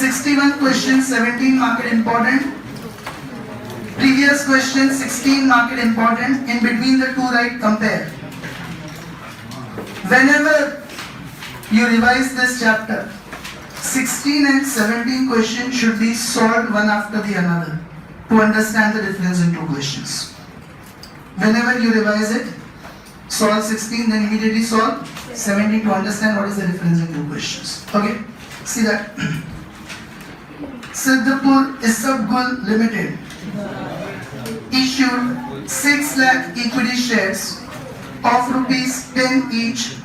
61 questions, 17 market important. Previous question, 16 market important. In between the two, right, compare. Whenever you revise this chapter, 16 and 17 questions should be solved one after the another to understand the difference in two questions. Whenever you revise it, solve 16, then immediately solve 17 to understand what is the difference in two questions. Okay, see that. Siddhapur Isabgul Limited issued 6 lakh equity shares of rupees 10 each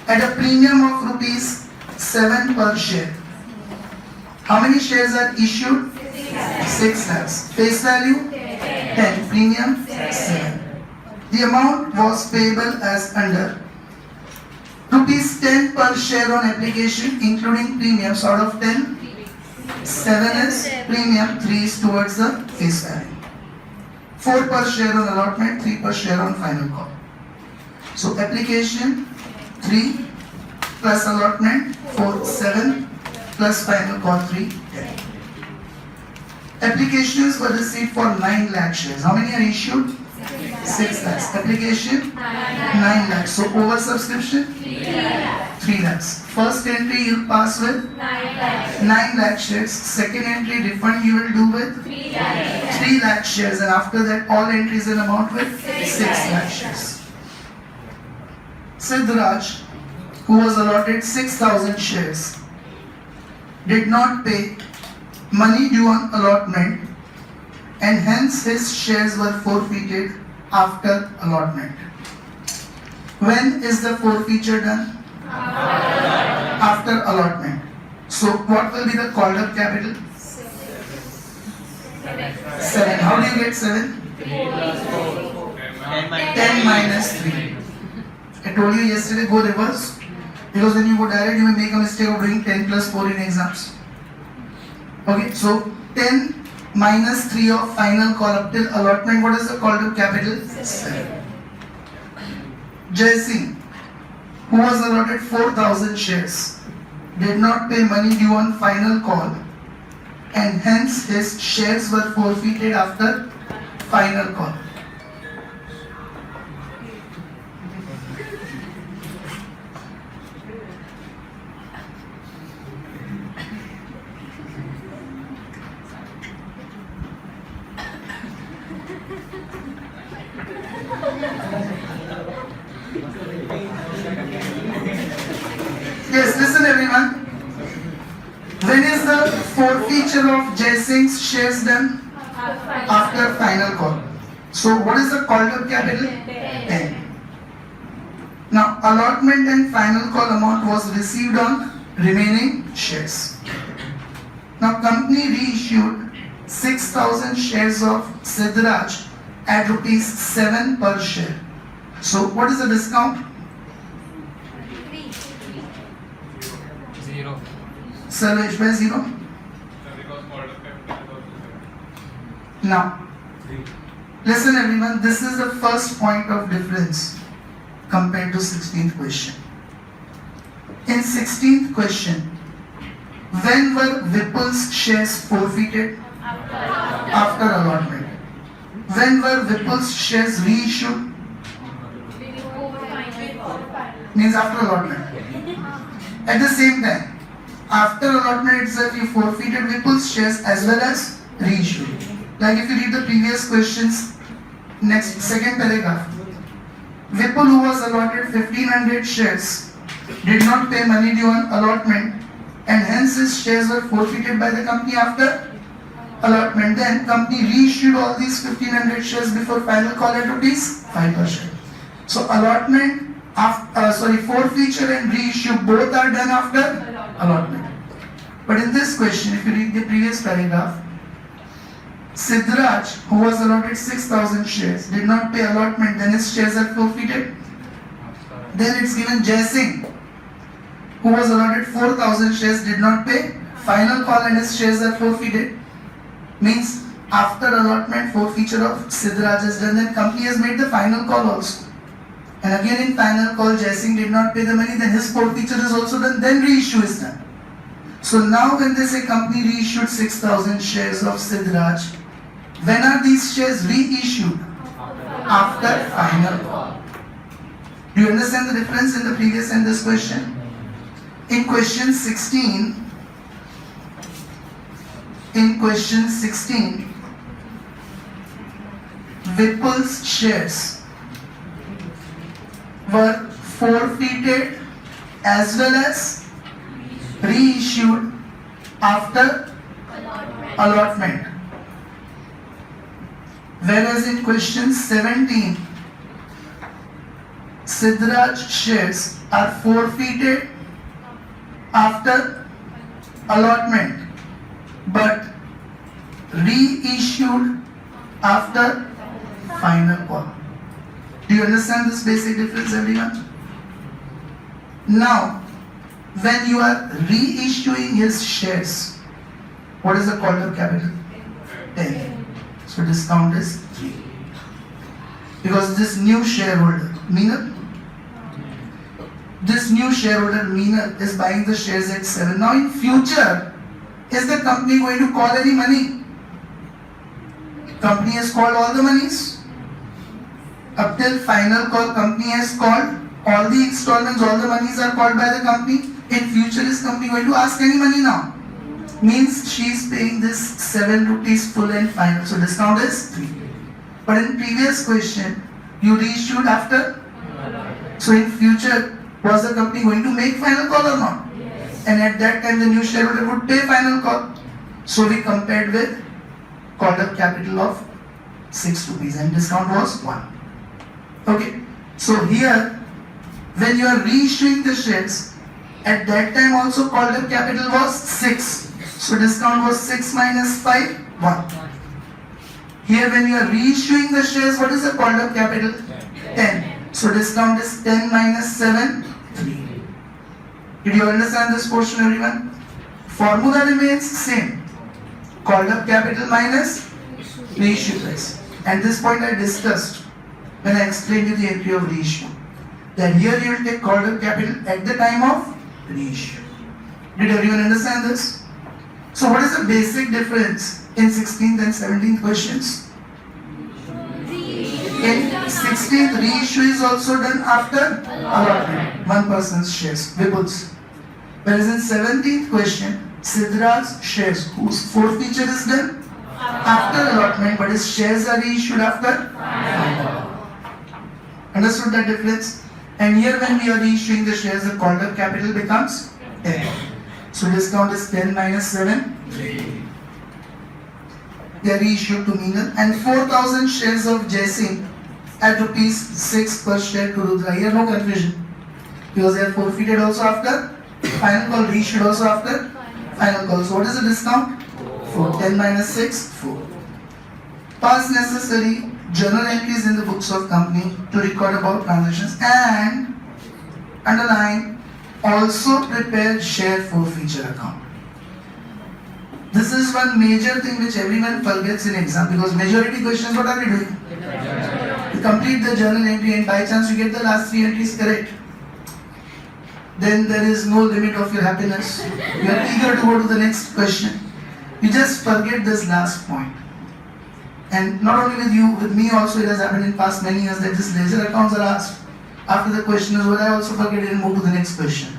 at a premium of rupees 7 per share. How many shares are issued? 6 lakhs. Face value 10, premium 7. The amount was payable as under rupees 10 per share on application including premiums. Out of 10, 7 is premium, 3 is towards the face value. 4 per share on allotment, 3 per share on final call. So application 3 plus allotment 4, 7 plus final call 3, 10. Applications were received for 9 lakh shares. How many are issued? 6 lakhs. Application 9 lakhs. So over subscription 3 lakhs. First entry you pass with 9 lakh shares. Second entry refund you will do with 3 lakh shares, and after that all entries in amount with 6 lakh shares. Siddharaj, who was allotted 6,000 shares, did not pay money due on allotment, and hence his shares were forfeited after allotment. When is the forfeiture done? After allotment. So what will be the called up capital? 7. How do you get 7? 10 minus 3. I told you yesterday, go reverse, because when you go direct you may make a mistake of doing 10 plus 4 in exams. Okay, so 10 minus 3 of final call up till allotment. What is the called up capital? 7. Jai Singh, who was allotted 4,000 shares, did not pay money due on final call, and hence his shares were forfeited after final call. Yes, listen everyone. When is the forfeiture of Jai Singh's shares done? After final call. So what is the called up capital? 10. Now allotment and final call amount was received on remaining shares. Now company reissued 6,000 shares of Siddharaj at rupees 7 per share. So what is the discount? 0. Salvage by 0. Now, listen everyone, this is the first point of difference compared to 16th question. In 16th question, when were Vipul's shares forfeited? After allotment. When were Vipul's shares reissued? Means after allotment. At the same time, after allotment itself you forfeited Vipul's shares as well as reissued. Like if you read the previous questions, next second paragraph, Vipul, who was allotted 1,500 shares, did not pay money due on allotment, and hence his shares were forfeited by the company after allotment. Then company reissued all these 1,500 shares before final call at rupees 5 per share. So allotment, forfeiture and reissue both are done after allotment. But in this question, if you read the previous paragraph, Siddharaj, who was allotted 6,000 shares, did not pay allotment, then his shares are forfeited. Then it's given Jai Singh, who was allotted 4,000 shares, did not pay, final call and his shares are forfeited. Means after allotment, forfeiture of Siddharaj is done, then company has made the final call also. And again in final call, Jai Singh did not pay the money, then his forfeiture is also done, then reissue is done. So now when they say company reissued 6,000 shares of Siddharaj, when are these shares reissued? After final call. Do you understand the difference in the previous and this question? In question 16, Vipul's shares were forfeited as well as reissued after allotment. Whereas in question 17, Siddharaj shares are forfeited after allotment but reissued after final call. Do you understand this basic difference, everyone? Now, when you are reissuing his shares, what is the called up capital? 10. So discount is 3. Because this new shareholder, Meenal is buying the shares at 7. Now in future, is the company going to call any money? Company has called all the monies. Up till final call, company has called all the installments, all the monies are called by the company. In future, is company going to ask any money now? Means she is paying this 7 rupees full and final. So discount is 3. But in previous question, you reissued after. So in future, was the company going to make final call or not? Yes. And at that time, the new shareholder would pay final call. So we compared with called up capital of 6 rupees and discount was 1. Okay. So here, when you are reissuing the shares, at that time also called up capital was 6. So discount was 6 minus 5, 1. Here when you are reissuing the shares, what is the called up capital? 10. So discount is 10 minus 7, 3. Did you understand this portion, everyone? Formula remains same. Called up capital minus reissue price. And this point I discussed when I explained you the entry of reissue. That here you will take called up capital at the time of reissue. Did everyone understand this? So what is the basic difference in 16th and 17th questions? In 16th, reissue is also done after allotment. One person's shares, Vipul's. Whereas in 17th question, Siddharaj's shares, whose forfeiture is done after allotment, but his shares are reissued after final. Understood that difference? And here when we are reissuing the shares, the called up capital becomes 10. So discount is 10 minus 7, 3. They are reissued to Meenal and 4,000 shares of Jaising at rupees 6 per share to Rudra. Here no confusion. Because they are forfeited also after final call, reissued also after final call. So what is the discount? 4. 10 minus 6, 4. Pass necessary journal entries in the books of company to record about transactions and underline also prepare share forfeiture account. This is one major thing which everyone forgets in exam because majority questions what are we doing? You complete the journal entry and by chance you get the last 3 entries correct. Then there is no limit of your happiness. You are eager to go to the next question. You just forget this last point. And not only with you, with me also it has happened in past many years that this ledger accounts are asked. After the question is over, I also forget it and move to the next question.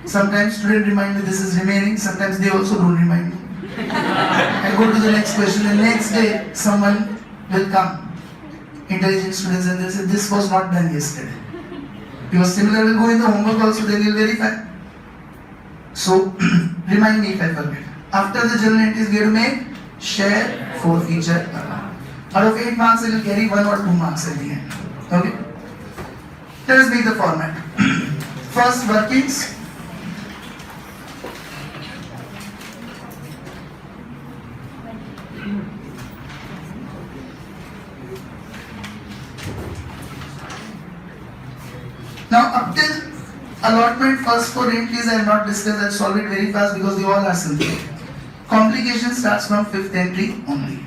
Sometimes students remind me this is remaining, sometimes they also don't remind me. I go to the next question and next day someone will come, intelligent students, and they'll say this was not done yesterday. Because similar will go in the homework also, they will verify. So remind me if I forget. After the journal entries we have to make share forfeiture account. Out of 8 marks it will carry 1 or 2 marks at the end. Okay? Let us make the format. First workings. Now up till allotment first 4 entries I have not discussed. I'll solve it very fast because they all are simple. Complication starts from 5th entry only.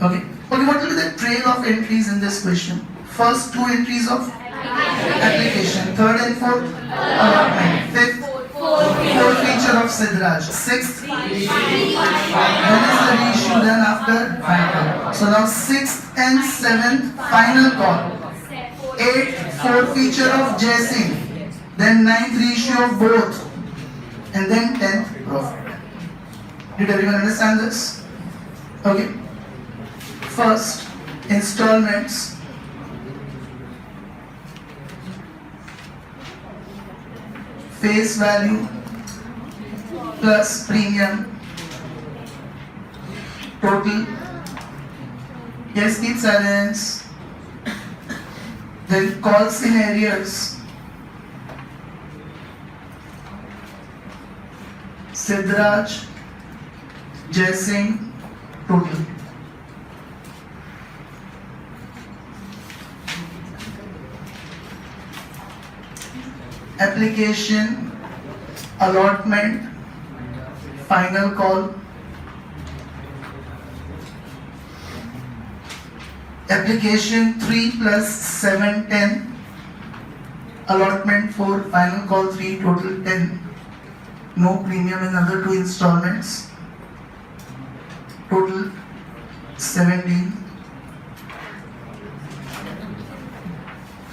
Okay. Okay, what will be the trail of entries in this question? First 2 entries of application, 3rd and 4th allotment, 5th Forfeiture of Siddharaj. Sixth. When is the reissue done after? Final. So now sixth and seventh final call. Eighth forfeiture of Jaising. Then ninth reissue of both. And then 10th profit. Did everyone understand this? Okay. First, installments. Face value plus premium. Total. Yes, keep silence. Then calls in arrears. Siddharaj, Jaising, total. Application, allotment, final call. Application 3 plus 7, 10. Allotment 4, final call 3, total 10. No premium in other two installments. Total 17.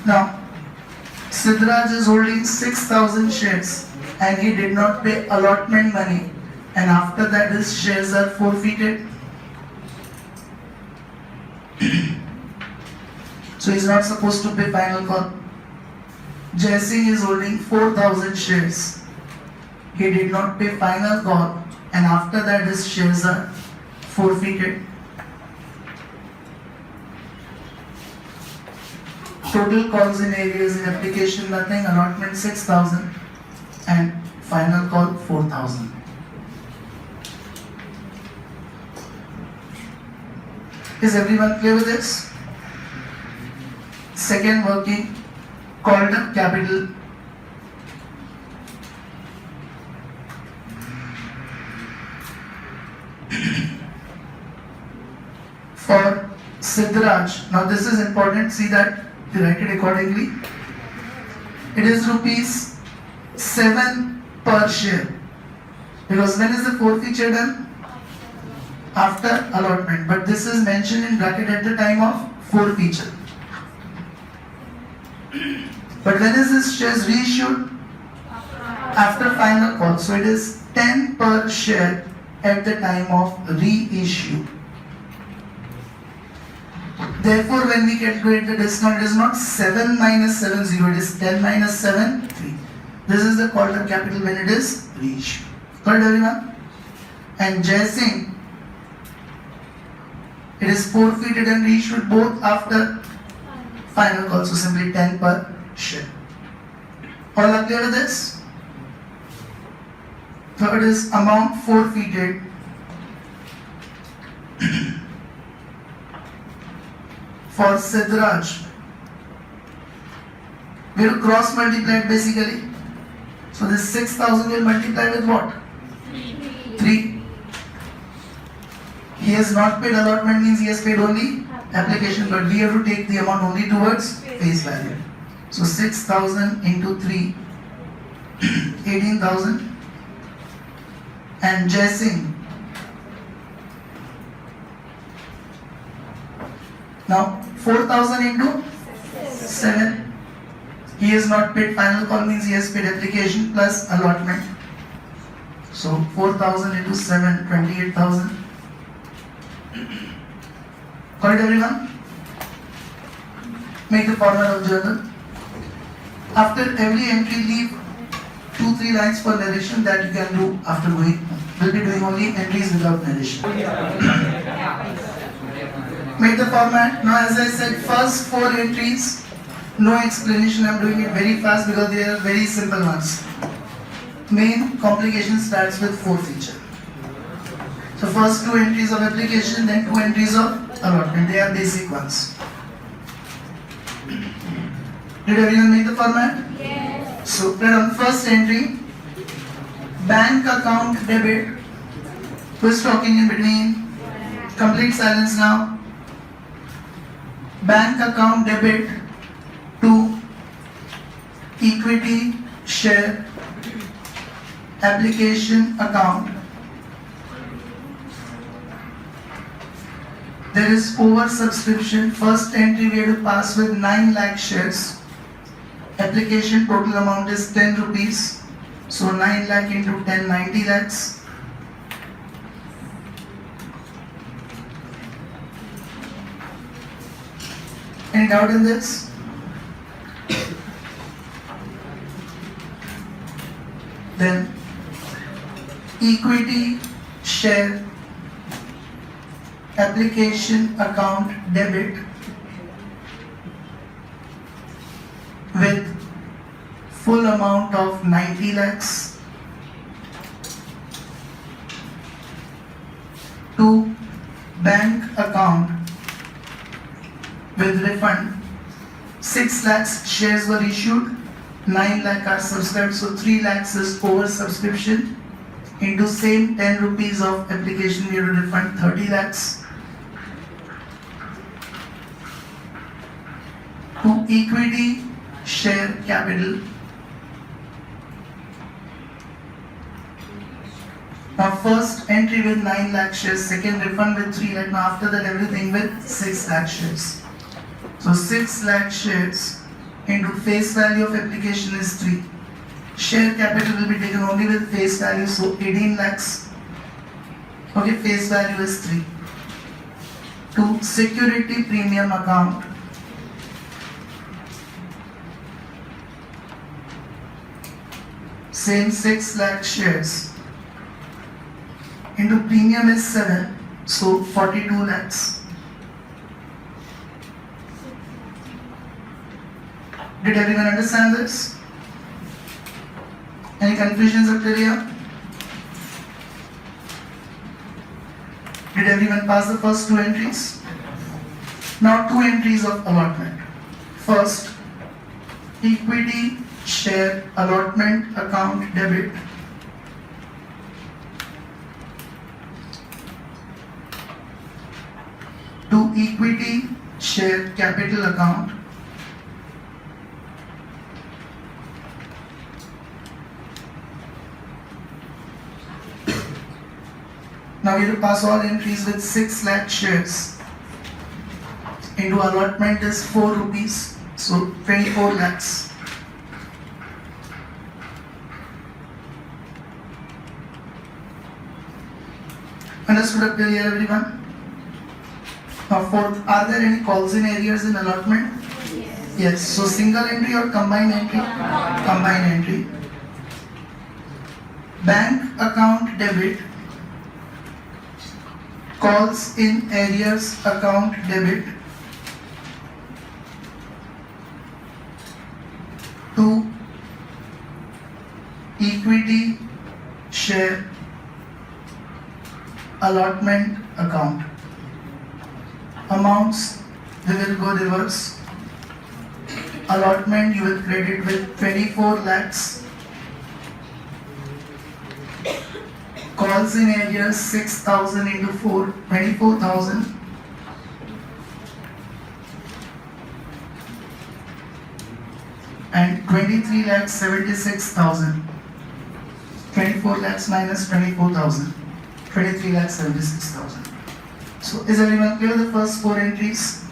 Now, Siddharaj is holding 6,000 shares and he did not pay allotment money, and after that his shares are forfeited. So he is not supposed to pay final call. Jaising is holding 4,000 shares. He did not pay final call, and after that his shares are forfeited. Total calls in arrears in application nothing, allotment 6,000 and final call 4,000. Is everyone clear with this? Second working, called up capital. For Siddharaj, now this is important, see that you write it accordingly. It is rupees 7 per share. Because when is the forfeiture done? After allotment. But this is mentioned in bracket at the time of forfeiture. But when is this shares reissued? After final call. So it is 10 per share at the time of reissue. Therefore, when we calculate the discount, it is not 7 minus 70, it is 10 minus 7, 3. This is the called up capital when it is reissued. Got it, everyone? And Jaising, it is forfeited and reissued both after final call, so simply 10 per share. All are clear with this? Third is amount forfeited. For Siddharaj, we will cross multiply it basically. So this 6,000 will multiply with what? 3. He has not paid allotment, means he has paid only application, but we have to take the amount only towards face value. So 6,000 into 3, 18,000. And Jaising, now 4,000 into 7. He has not paid final call, means he has paid application plus allotment. So 4,000 into 7, 28,000. Got it, everyone? Make the format of journal. After every entry, leave 2-3 lines for narration that you can do after going. We'll be doing only entries without narration. Make the format. Now, as I said, first 4 entries, no explanation. I'm doing it very fast because they are very simple ones. Main complication starts with forfeiture. So first 2 entries of application, then 2 entries of allotment. They are basic ones. Did everyone make the format? Yes. So then on first entry, bank account debit. Who is talking in between? Complete silence now. Bank account debit to equity share application account. There is oversubscription. First entry we have to pass with 9 lakh shares. Application total amount is 10 rupees. So 9 lakh into 10, 90 lakhs. Any doubt in this? Then equity share application account debit with full amount of 90 lakhs to bank account with refund. 6 lakhs shares were issued, 9 lakh are subscribed, so 3 lakhs is oversubscription. Into same 10 rupees of application we have to refund 30 lakhs. To equity share capital. Now first entry with 9 lakh shares, second refund with 3 lakh, now after that everything with 6 lakh shares. So 6 lakh shares into face value of application is 3. Share capital will be taken only with face value, so 18 lakhs. Okay, face value is 3. To security premium account. Same 6 lakh shares. Into premium is 7, so 42 lakhs. Did everyone understand this? Any confusions up till here? Did everyone pass the first 2 entries? Now 2 entries of allotment. First, equity share allotment account debit to equity share capital account Now we will pass all entries with 6 lakh shares. Into allotment is 4 rupees, so 24 lakhs. Understood up till here, everyone? Now fourth, are there any calls in areas in allotment? Yes. So single entry or combined entry? Combined entry. Bank account debit. Calls in arrears account debit to equity share allotment account. Amounts we will go reverse. Allotment you will credit with 24 lakhs. Calls in areas 6,000 into 4, 24,000. And 23 lakhs 76,000. 24 lakhs minus 24,000. 23 lakhs 76,000. So is everyone clear with the first 4 entries?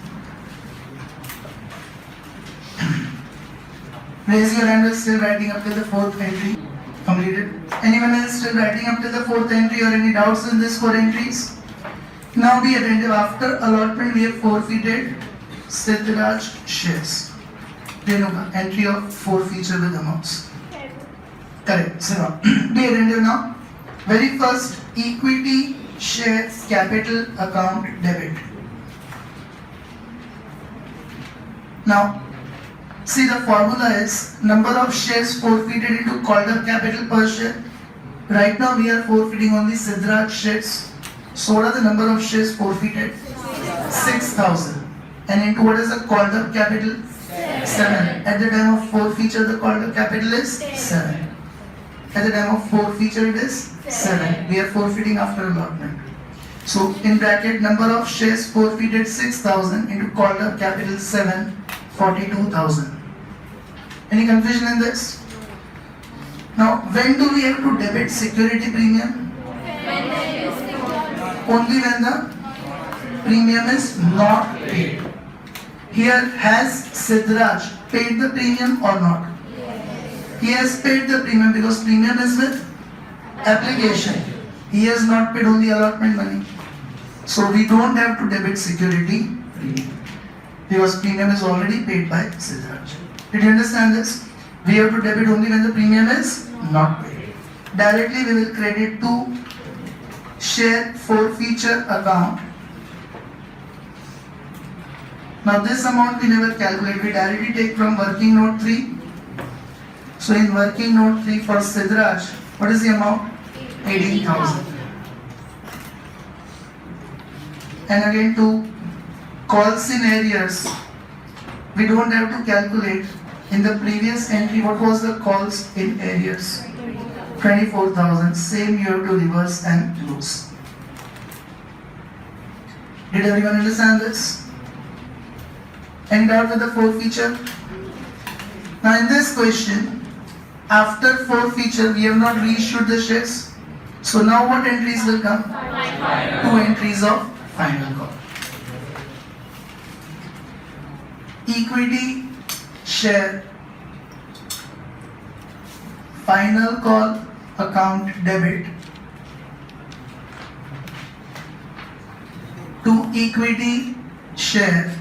Raise your hand who is still writing up to the 4th entry. Completed. Anyone else still writing up to the 4th entry or any doubts in this 4 entries? Now be attentive. After allotment we have forfeited Siddharaj shares. Renuka, entry of forfeiture with amounts. Correct. So be attentive now. Very first, equity share capital account debit. Now see, the formula is number of shares forfeited into called up capital per share. Right now we are forfeiting only Siddharaj shares. So what are the number of shares forfeited? 6,000. And into what is the called up capital? 7. At the time of forfeiture the called up capital is 7. At the time of forfeiture it is 7. We are forfeiting after allotment. So in bracket number of shares forfeited 6,000 into called up capital 7, 42,000. Any confusion in this? Now, when do we have to debit security premium? Only when the premium is not paid. Here, has Siddharaj paid the premium or not? He has paid the premium because premium is with application. He has not paid only allotment money. So we don't have to debit security premium because premium is already paid by Siddharaj. Did you understand this? We have to debit only when the premium is not paid. Directly we will credit to share forfeiture account. Now this amount we never calculate, we directly take from working note 3. So in working note 3 for Siddharaj, what is the amount? 18,000. And again to calls in arrears, we don't have to calculate. In the previous entry, what was the calls in arrears? 24,000. Same you have to reverse and close. Did everyone understand this? Any doubt with the forfeiture? Now in this question, after forfeiture, we have not reissued the shares. So now what entries will come? Two entries of final call. Equity share final call account debit to equity share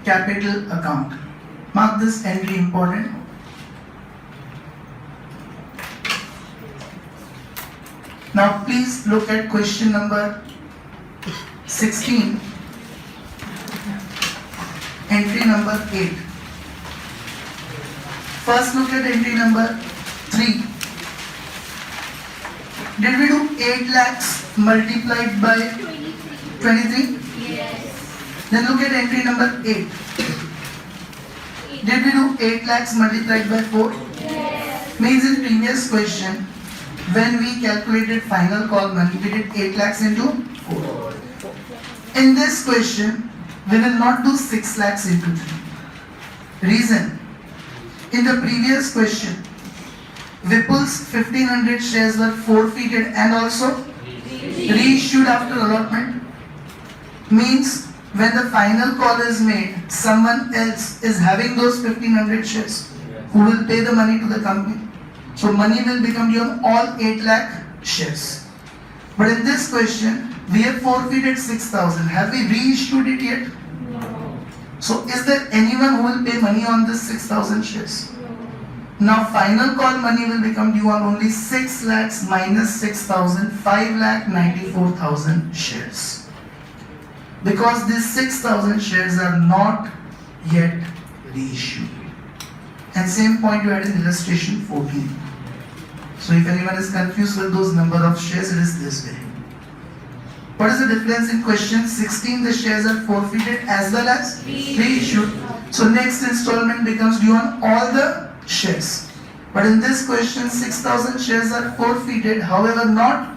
capital account. Mark this entry important. Now please look at question number 16, entry number 8. First look at entry number 3. Did we do 8 lakhs multiplied by 23? Yes. Then look at entry number 8. Did we do 8 lakhs multiplied by 4? Yes. Means in previous question, when we calculated final call money, we did 8 lakhs into 4. In this question, we will not do 6 lakhs into 3. Reason, in the previous question, Vipul's 1500 shares were forfeited and also reissued after allotment. Means when the final call is made, someone else is having those 1500 shares who will pay the money to the company. So money will become due on all 8 lakh shares. But in this question, we have forfeited 6,000. Have we reissued it yet? No. So is there anyone who will pay money on this 6,000 shares? Now final call money will become due on only 6 lakhs minus 6,000, 5 lakh 94,000 shares. Because these 6,000 shares are not yet reissued. And same point you had in illustration 14. So if anyone is confused with those number of shares, it is this way. What is the difference in question 16? The shares are forfeited as well as reissued. So next installment becomes due on all the shares. But in this question, 6,000 shares are forfeited, however not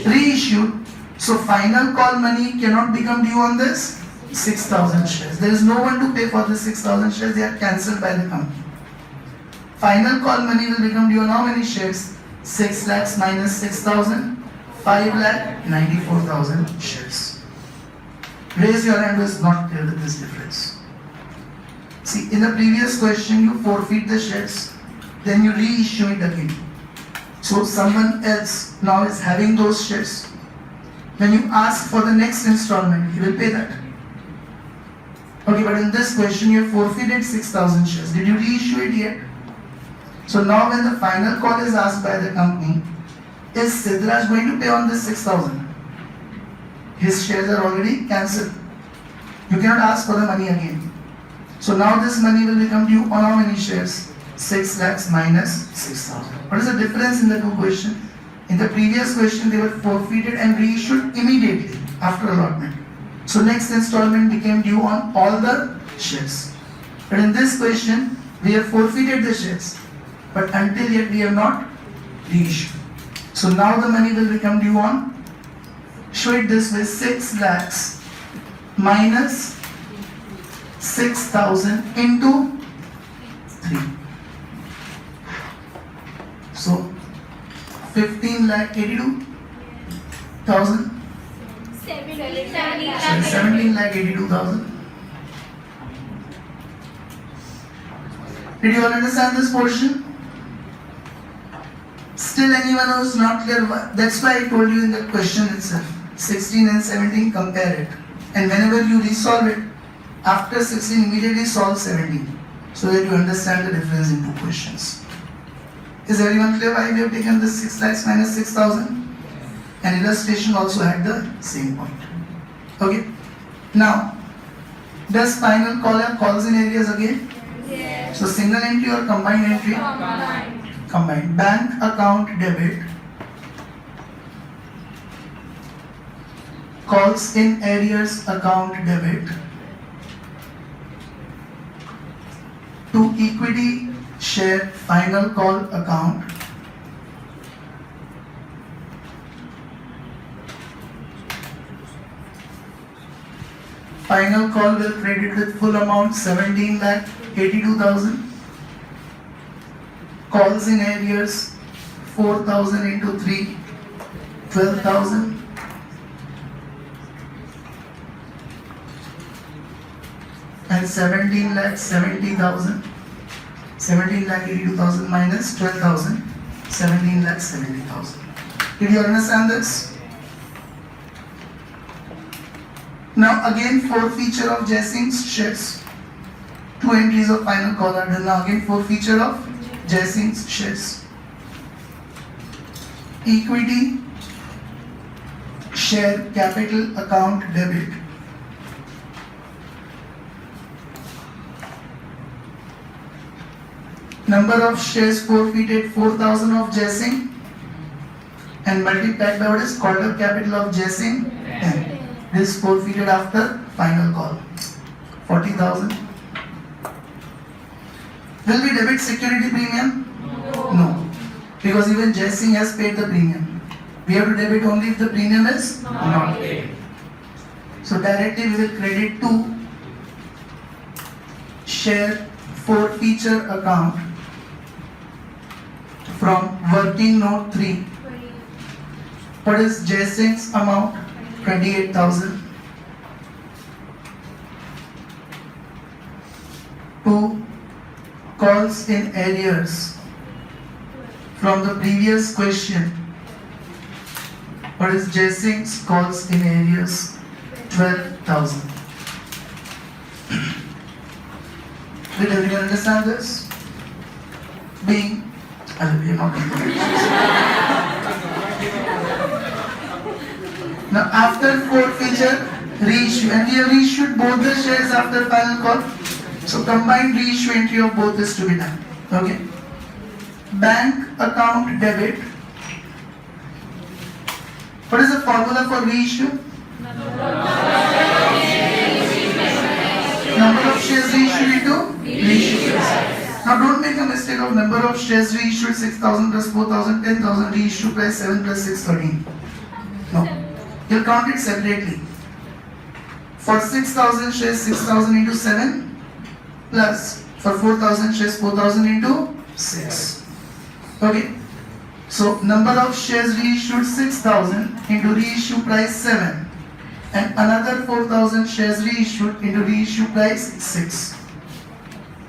reissued. So final call money cannot become due on this 6,000 shares. There is no one to pay for the 6,000 shares, they are cancelled by the company. Final call money will become due on how many shares? 6 lakhs minus 6,000, 5 lakh 94,000 shares. Raise your hand who is not clear with this difference. See, in the previous question, you forfeit the shares, then you reissue it again. So someone else now is having those shares. When you ask for the next installment, he will pay that. Okay, but in this question, you have forfeited 6,000 shares. Did you reissue it yet? So now when the final call is asked by the company, is Siddharaj going to pay on this 6,000? His shares are already cancelled. You cannot ask for the money again. So now this money will become due on how many shares? 6 lakhs minus 6,000. What is the difference in the two questions? In the previous question, they were forfeited and reissued immediately after allotment. So next installment became due on all the shares. But in this question, we have forfeited the shares. But until yet we have not reissued. So now the money will become due on, show it this way, 6 lakhs minus 6,000 into 3. So 15,82,000. 17,82,000. Did you all understand this portion? Still anyone who is not clear? That's why I told you in the question itself. 16 and 17, compare it. And whenever you resolve it, after 16 immediately solve 17. So that you understand the difference in two questions. Is everyone clear why we have taken this 6 lakhs minus 6,000? And illustration also had the same point. Okay. Now, does final call have calls in areas again? Yes. So single entry or combined entry? Combined. Bank account debit. Calls in arrears account debit. To equity share final call account. Final call will credit with full amount 17,82,000. Calls in arrears 4,000 into 3, 12,000. And 17,70,000. 17,82,000 minus 12,000. 17,70,000. Did you understand this? Now again forfeiture of Jessing's shares. Two entries of final call are done. Now again forfeiture of Jessing's shares. Equity share capital account debit. Number of shares forfeited 4,000 of Jessing and multiplied by what is called up capital of Jessing 10. This forfeited after final call 40,000. Will we debit security premium? No. Because even Jessing has paid the premium. We have to debit only if the premium is not paid. So directly we will credit to share forfeiture account from working note 3. What is Jessing's amount? 28,000. To calls in arrears from the previous question. What is Jessing's calls in arrears? 12,000. Did everyone understand this? Being, we are not doing that. Now after forfeiture, reissue, and we have reissued both the shares after final call. So combined reissue entry of both is to be done. Okay. Bank account debit. What is the formula for reissue? Number of shares reissued into reissue. Now don't make a mistake of number of shares reissued 6,000 plus 4,000, 10,000 reissue price 7 plus 6, 13. No. You'll count it separately. For 6,000 shares 6,000 into 7 plus for 4,000 shares 4,000 into 6. Okay. So number of shares reissued 6,000 into reissue price 7 and another 4,000 shares reissued into reissue price 6.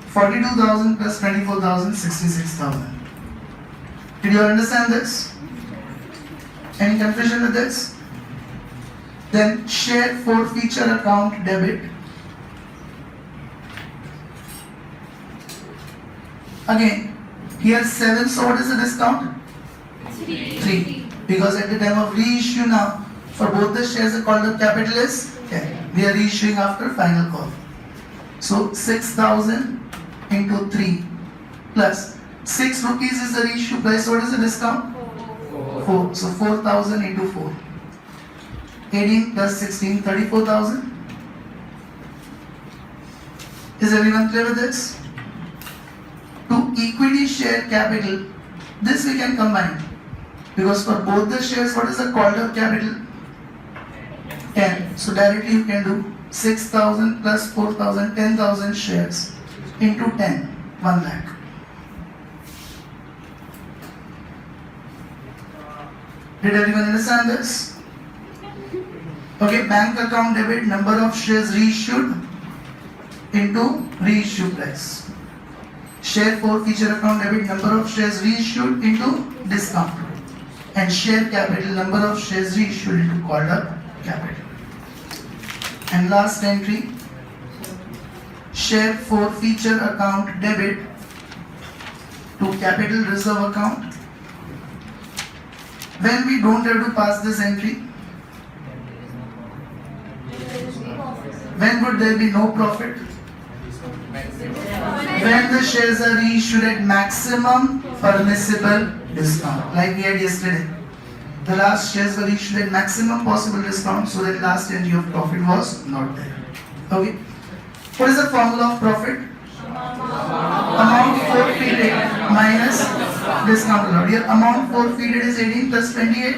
42,000 plus 24,000, 66,000. Did you understand this? Any confusion with this? Then share forfeiture account debit. Again, here 7, so what is the discount? 3. Because at the time of reissue now, for both the shares the called up capital is 10. We are reissuing after final call. So 6,000 into 3 plus 6 rupees is the reissue price. What is the discount? 4. So 4,000 into 4. 18 plus 16, 34,000. Is everyone clear with this? To equity share capital, this we can combine. Because for both the shares, what is the called up capital? 10. So directly you can do 6,000 plus 4,000, 10,000 shares into 10, 1 lakh. Did everyone understand this? Okay, bank account debit, number of shares reissued into reissue price. Share forfeiture account debit, number of shares reissued into discount. And share capital, number of shares reissued into called up capital. And last entry, share forfeiture account debit to capital reserve account. When we don't have to pass this entry, when would there be no profit? When the shares are reissued at maximum permissible discount, like we had yesterday. The last shares were issued at maximum possible discount, so that last entry of profit was not there. Okay. What is the formula of profit? Amount forfeited minus discount allowed. Here amount forfeited is 18 plus 28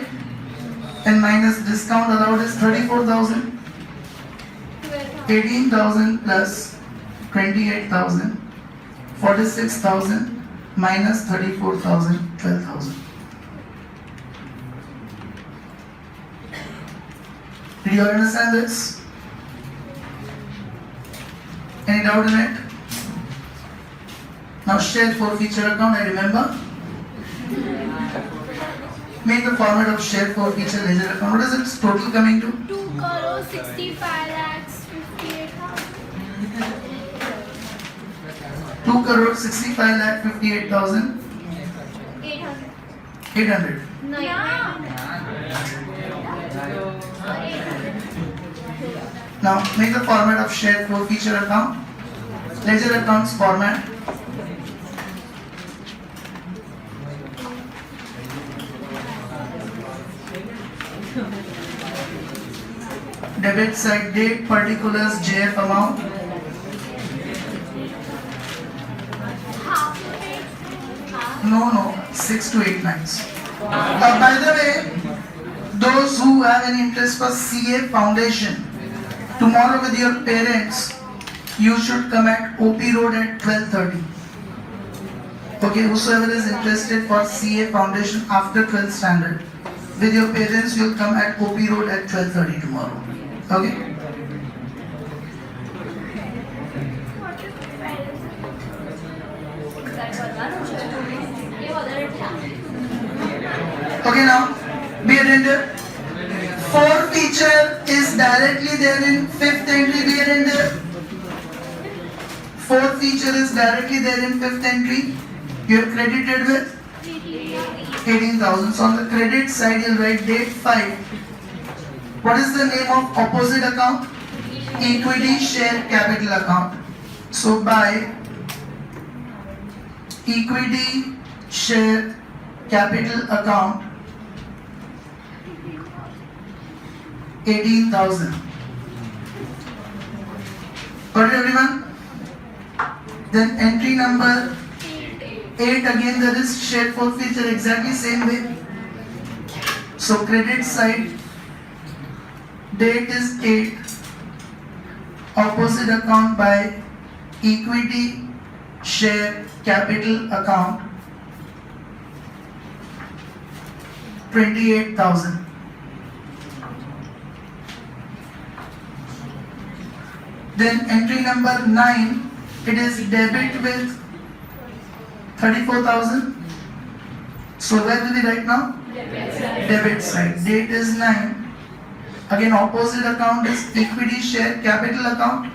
and minus discount allowed is 34,000. 18,000 plus 28,000, 46,000 minus 34,000, 12,000. Did you all understand this? Any doubt in it? Now share forfeiture account, I remember. Make the format of share forfeiture ledger account. What is its total coming to? 2 crore 65 lakhs 58,000. 2 crore 65 lakh 58,000 800. 800. No, Now make the format of share forfeiture account. Ledger accounts format. Debit side date, particulars, JF amount. No, 6 to 8 lines. By the way, those who have an interest for CA Foundation, tomorrow with your parents, you should come at OP Road at 12:30. Okay, whosoever is interested for CA Foundation after 12th standard, with your parents, you'll come at OP Road at 12:30 tomorrow. Okay? Okay, now be attentive. Forfeiture is directly there in fifth entry. Be attentive. Forfeiture is directly there in fifth entry. You are credited with 18,000. So on the credit side, you'll write date 5. What is the name of opposite account? Equity share capital account. So by equity share capital account, 18,000. Got it, everyone? Then entry number 8, again there is share forfeiture, exactly same way. So credit side, date is 8, opposite account by equity share capital account, 28,000. Then entry number 9, it is debit with 34,000. So where will we write now? Debit side. Date is 9. Again opposite account is equity share capital account.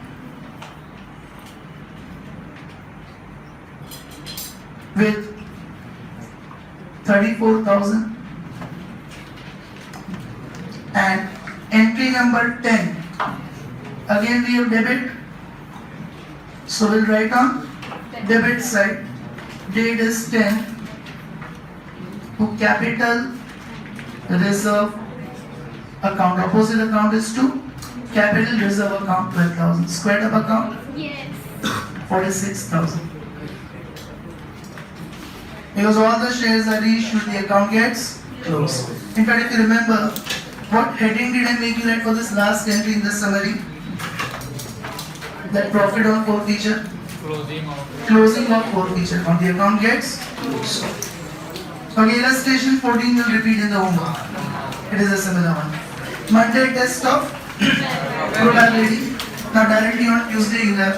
With 34,000. And entry number 10. Again we have debit. So we'll write on debit side. Date is 10 to capital reserve account. Opposite account is to capital reserve account 12,000. Squared up account? Yes. 46,000. Because all the shares are reissued, the account gets closed. In fact, if you remember, what heading did I make you write for this last entry in the summary? That profit on forfeiture? Closing of forfeiture account. The account gets closed. Okay, illustration 14 will repeat in the homework. It is a similar one. Monday test of probability. Now directly on Tuesday you have